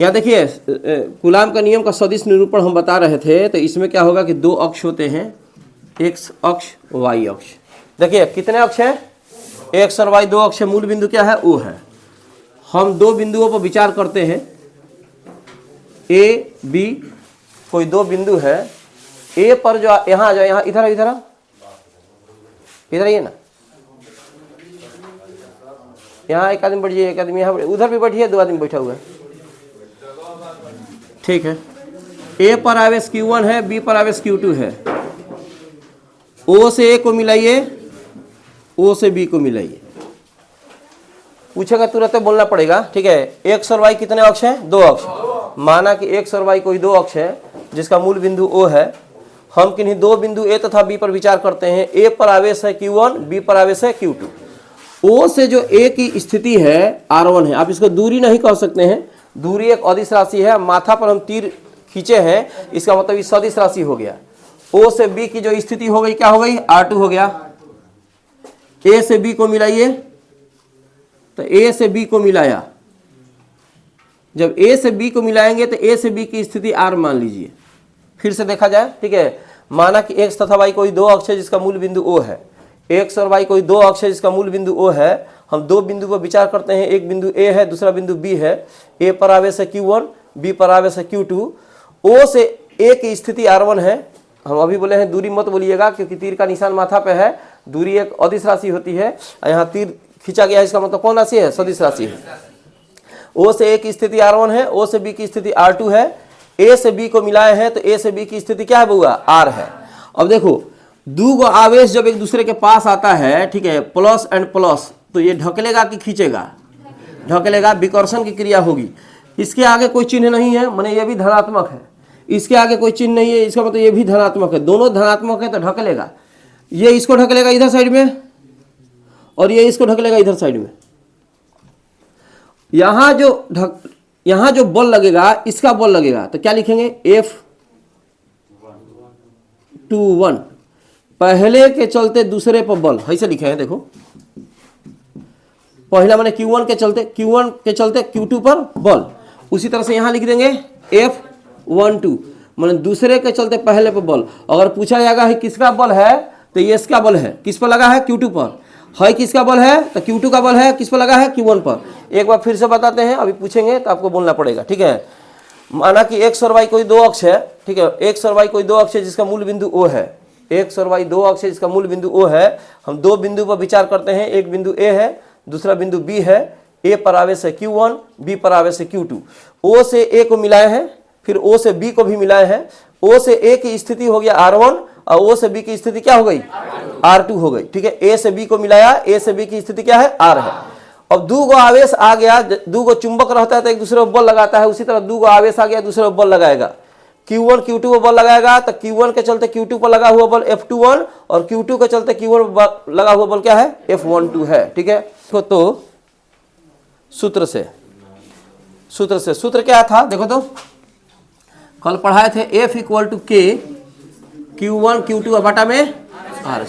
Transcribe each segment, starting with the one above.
यहाँ देखिए कूलाम का नियम का सदिश निरूपण हम बता रहे थे, तो इसमें क्या होगा कि दो अक्ष होते हैं, एक्स अक्ष वाई अक्ष। देखिए कितने अक्ष हैं, एक्स और वाई दो अक्ष है। मूल बिंदु क्या है, ओ है। हम दो बिंदुओं पर विचार करते हैं, ए बी कोई दो बिंदु है। ए पर जो यहाँ आ जाओ, यहाँ इधर इधर इधर आइए ना, यहाँ एक आदमी बैठिए, एक आदमी यहाँ, उधर भी बैठिए, दो आदमी बैठा हुआ है, ठीक है। ए पर आवेश Q1 है, बी पर आवेश Q2 है। ओ से ए को मिलाइए, ओ से बी को मिलाइए। पूछेगा तुरंत बोलना पड़ेगा, ठीक है। एक्स और वाई कितने अक्ष हैं, दो अक्ष। माना कि एक्स और वाई कोई दो अक्ष है जिसका मूल बिंदु ओ है। हम किन्हीं दो बिंदु ए तथा बी पर विचार करते हैं। ए पर आवेश है Q1, बी पर आवेश है Q2। ओ से जो ए की स्थिति है R1 है। आप इसको दूरी नहीं कह सकते हैं, दूरी एक अदिश राशि है। माथा पर हम तीर खींचे हैं, इसका मतलब ये सदिश राशि हो गया। ओ से बी की जो स्थिति हो गई, क्या हो गई, R2 हो गया। ए से बी को मिलाइए, तो ए से बी को मिलाया। जब ए से बी को मिलाएंगे तो ए से बी की स्थिति R मान लीजिए। फिर से देखा जाए, ठीक है। माना कि एक्स तथा वाई कोई दो अक्ष है जिसका मूल बिंदु ओ है। एक्स और वाई कोई दो अक्ष है जिसका मूल बिंदु ओ है। हम दो बिंदु पर विचार करते हैं, एक बिंदु ए है, दूसरा बिंदु बी है। ए पर आवेश है Q1, बी पर आवेश है Q2। ओ से ए की स्थिति R1 है। हम अभी बोले हैं दूरी मत बोलिएगा, क्योंकि तीर का निशान माथा पे है। दूरी एक अदिश राशि होती है, यहाँ तीर खींचा गया है, इसका मतलब कौन राशि है, सदिश राशि है। ओ से ए की स्थिति R1 है, ओ से बी की स्थिति R2 है। ए से बी को मिलाए हैं तो ए से बी की स्थिति क्या है बउआ, R है। अब देखो दो गो आवेश जब एक दूसरे के पास आता है, ठीक है, प्लस एंड प्लस, तो ये ढकेलेगा कि खींचेगा, ढकेलेगा, विकर्षण की क्रिया होगी। इसके आगे कोई चिन्ह नहीं है, माने ये भी धनात्मक है। इसके आगे कोई चिन्ह नहीं है, इसका मतलब ये भी धनात्मक है। दोनों धनात्मक है तो ढकेलेगा। ये इसको ढकेलेगा इधर साइड में, और ये इसको ढकेलेगा इधर साइड में। यहाँ जो बल लगेगा, इसका बल लगेगा, तो क्या लिखेंगे, F21, पहले के चलते दूसरे पर बल, ऐसे लिखे हैं। देखो पहला माने Q1 के चलते Q2 पर बल। उसी तरह से यहाँ लिख देंगे F12, माने दूसरे के चलते पहले पर बल। अगर पूछा जाएगा है किसका बल है, तो ये इसका बल है, किस पर लगा है, Q2 पर है। किसका बल है, तो Q2 का बल है, किस पर लगा है, Q1 पर। एक बार फिर से बताते हैं, अभी पूछेंगे तो आपको बोलना पड़ेगा, ठीक है। माना कि एक्स और वाई कोई दो अक्ष है, ठीक है। एक्स और वाई कोई दो अक्ष है जिसका मूल बिंदु O है। एक्स और वाई दो अक्ष है जिसका मूल बिंदु O है। हम दो बिंदु पर विचार करते हैं, एक बिंदु A है, दूसरा बिंदु B है। A पर आवेश है Q1, B पर आवेश है Q2। O से A को मिलाए हैं, फिर O से B को भी मिलाए हैं। O से A की स्थिति हो गया R1, और O से B की स्थिति क्या हो गई, R2 हो गई, ठीक है। A से B को मिलाया, A से B की स्थिति क्या है, R है। अब दो गो आवेश आ गया, दो गो चुंबक रहता है तो एक दूसरे को बल लगाता है, उसी तरह दो गो आवेश आ गया, दूसरे को बल लगाएगा। Q1 Q2 पर बल लगाएगा, तो Q1 के चलते Q2 पर लगा हुआ बल F21, और Q2 के चलते Q1 पर लगा हुआ बल क्या है, F12 है, ठीक है। तो सूत्र क्या था, देखो तो कल पढ़ाए थे, F = K Q1 Q2 बटा में R।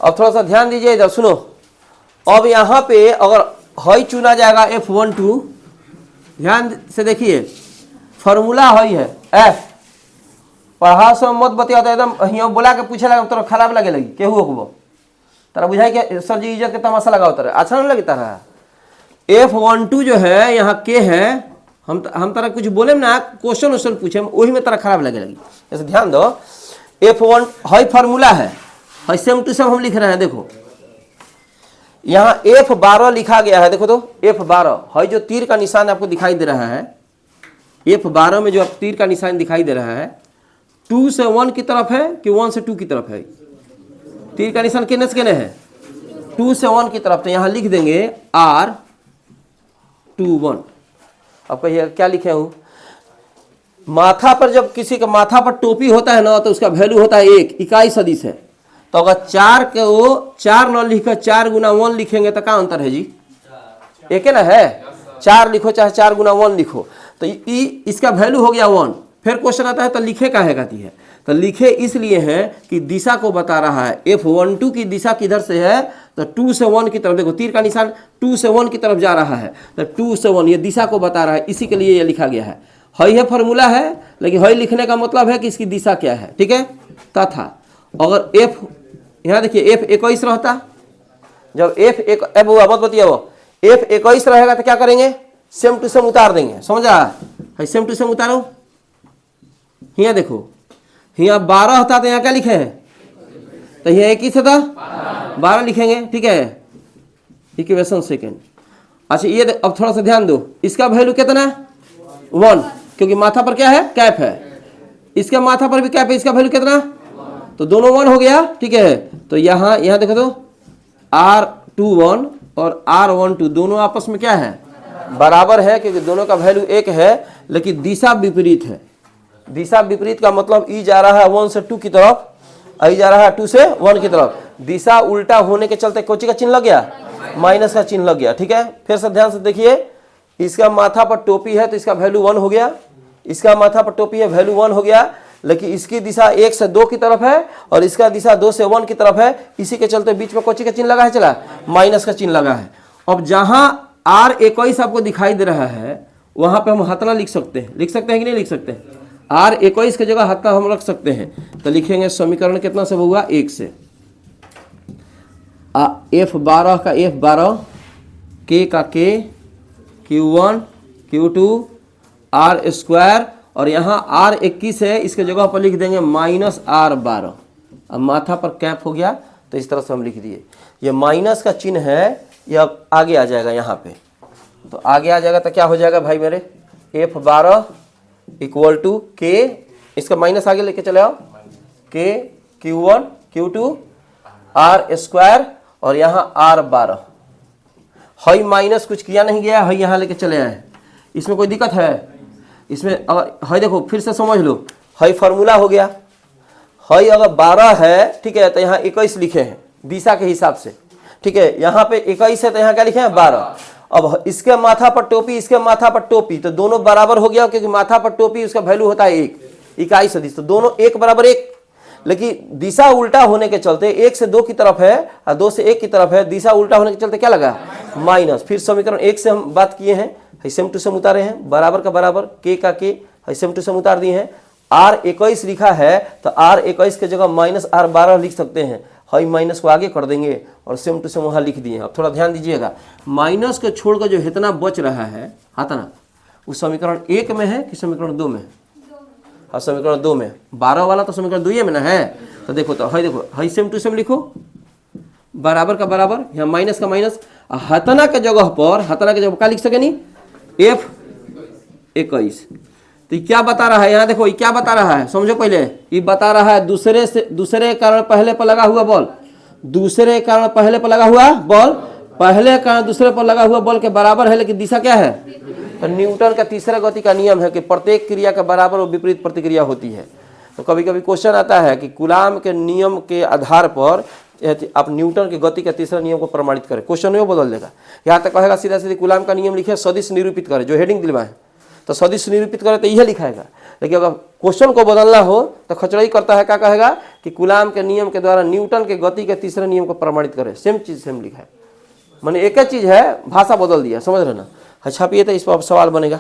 अब थोड़ा सा ध्यान दीजिए, इधर सुनो। अब यहाँ पे अगर हई चुना जाएगा F12, ध्यान से देखिए, फॉर्मूला हई है F। पढ़ा से मत बतिया, तो एकदम यहाँ बोला के पूछे लगा तो खराब लगे लगी, केहू होगो तारा बुझाई के सर जी इज्जत के तमाशा लगाओ तारा, अच्छा नहीं लगी तारा। F12 जो है यहाँ K है, हम तारा कुछ बोले ना, क्वेश्चन पूछे, वही में तारा खराब लगे लगी। ऐसे ध्यान दो, F1 हई फार्मूला है, हई सेम टू सेम हम लिख रहे हैं। देखो यहाँ F12 लिखा गया है, देखो तो F12 हई जो तीर का निशान आपको दिखाई दे रहा है, F12 में जो तीर का निशान दिखाई दे रहा है, 2 से 1 की तरफ है कि 1 से 2 की तरफ है। तीर का निशान कितने से कितने है, 2 से 1 की तरफ। तो यहाँ लिख देंगे R21। अब कहिए क्या लिखे हूँ, माथा पर जब किसी का माथा पर टोपी होता है ना, तो उसका वैल्यू होता है 1, इकाई सदिश है। तो अगर 4 के वो 4 न लिखकर 4 गुना 1 लिखेंगे तो क्या अंतर है जी, एक है ना है। 4 लिखो चाहे 4 गुना 1 लिखो, तो इसका वैल्यू हो गया 1। फिर क्वेश्चन आता है तो लिखे काहे कहती है, तो लिखे इसलिए है कि दिशा को बता रहा है। F12 की दिशा किधर से है, तो 2 से 1 की तरफ, देखो तीर का निशान 2 से 1 की तरफ जा रहा है, तो 2 से 1 ये दिशा को बता रहा है, इसी के लिए ये लिखा गया है। है फॉर्मूला है, लेकिन है लिखने का मतलब है कि इसकी दिशा क्या है, ठीक है। तथा अगर एफ, यहाँ देखिए एफ 21 रहता, जब एफ मत बतिया वो एफ 21 रहेगा तो क्या करेंगे, सेम टू सेम उतार देंगे, समझा है। सेम टू सेम उतारो, यहाँ देखो यहाँ 12 होता तो यहाँ क्या लिखे हैं, तो यहाँ 21 होता 12 लिखेंगे, ठीक है। Equation second. अच्छा ये अब थोड़ा सा ध्यान दो, इसका वैल्यू कितना है 1, क्योंकि माथा पर क्या है कैप है, इसका माथा पर भी कैप है, इसका वैल्यू कितना, तो दोनों 1 हो गया, ठीक है। तो यहाँ देखो तो R21 और R12 दोनों आपस में क्या है, बराबर है, क्योंकि दोनों का वैल्यू 1 है, लेकिन दिशा विपरीत है। दिशा विपरीत का मतलब ई जा रहा है 1 से 2 की तरफ, आई जा रहा है 2 से 1 की तरफ। दिशा उल्टा होने के चलते कोची का चिन्ह लग गया, माइनस का चिन्ह लग गया, ठीक है। फिर से ध्यान से देखिए, इसका माथा पर टोपी है तो इसका वैल्यू 1 हो गया, इसका माथा पर टोपी है वैल्यू 1 हो गया, लेकिन इसकी दिशा 1 से 2 की तरफ है और इसका दिशा 2 से 1 की तरफ है, इसी के चलते बीच में कोची का चिन्ह लगा है, चला माइनस का चिन्ह लगा है। अब जहां R21 आपको दिखाई दे रहा है वहां पे हम हथना लिख सकते हैं, कि नहीं लिख सकते हैं। R21 की जगह हथना हम रख सकते हैं, तो लिखेंगे समीकरण कितना से होगा 1 से, F12 का F12, K का K, Q1 Q2 R square, और यहाँ R21 है, इसके जगह पर लिख देंगे -R12। अब माथा पर कैप हो गया, तो इस तरह से हम लिख दिए। ये माइनस का चिन्ह है, ये अब आगे आ जाएगा यहाँ पे, तो आगे आ जाएगा तो क्या हो जाएगा भाई मेरे, F12 इक्वल टू K, इसका माइनस आगे लेके चले आओ, K Q1 Q2 R square और यहाँ R12। है माइनस कुछ किया नहीं गया है, यहाँ लेके चले आए, इसमें कोई दिक्कत है इसमें। अगर है देखो फिर से समझ लो, है फार्मूला हो गया, है अगर 12 है, ठीक है, तो यहाँ 21 लिखे हैं दिशा के हिसाब से, ठीक है। यहाँ पे 21 है तो यहाँ क्या लिखे हैं 12। अब इसके माथा पर टोपी, इसके माथा पर टोपी, तो दोनों बराबर हो गया, क्योंकि माथा पर टोपी उसका वैल्यू होता है 1, इकाई सदिश, तो दोनों 1 बराबर 1। लेकिन दिशा उल्टा होने के चलते 1 से 2 की तरफ है और 2 से 1 की तरफ है, दिशा उल्टा होने के चलते क्या लगा माइनस। फिर समीकरण 1 से हम बात किए हैं, सेम टू सेम उतारे हैं, बराबर का बराबर, K का K सेम टू सेम उतार दिए हैं। R21 लिखा है तो R21 के जगह -R12 लिख सकते हैं, है माइनस को आगे कर देंगे और सेम टू सेम वहाँ लिख दिए। अब थोड़ा ध्यान दीजिएगा, माइनस को छोड़कर जो इतना बच रहा है हाथना, उस समीकरण 1 में है कि समीकरण 2 में है, और समीकरण 2 में, 12 वाला तो समीकरण 2 में ना है। तो देखो, तो है देखो, है सेम टू सेम लिखो, बराबर का बराबर, यहाँ माइनस का माइनस, हतना के जगह पर क्या लिख सके नहीं, F21। तो क्या बता रहा है यहाँ देखो, ये क्या बता रहा है समझो पहले, ये बता रहा है दूसरे कारण पहले पर लगा हुआ बॉल, दूसरे कारण पहले पर लगा हुआ बॉल, पहले कारण दूसरे पर लगा हुआ बॉल के बराबर है, लेकिन दिशा क्या है, तो न्यूटन का तीसरा गति का नियम है कि प्रत्येक क्रिया के बराबर और विपरीत प्रतिक्रिया होती है। तो कभी कभी क्वेश्चन आता है कि कूलाम के नियम के आधार पर आप न्यूटन के गति के तीसरा नियम को प्रमाणित करें, क्वेश्चन वो बदल देगा। यहाँ तक कहेगा सीधा सीधे कूलाम का नियम लिखे, सदिश निरूपित करे, जो हेडिंग दिलवाए तो सदिश निरूपित करे तो यह लिखाएगा। लेकिन अगर क्वेश्चन को बदलना हो तो खचड़ाई करता है, क्या कहेगा कि कूलाम के नियम के द्वारा न्यूटन के गति के तीसरे नियम को प्रमाणित करे, सेम चीज सेम लिखा है, माने एक ही चीज है, भाषा बदल दिया, समझ रहे ना। अच्छा छापिए तो इस पर सवाल बनेगा।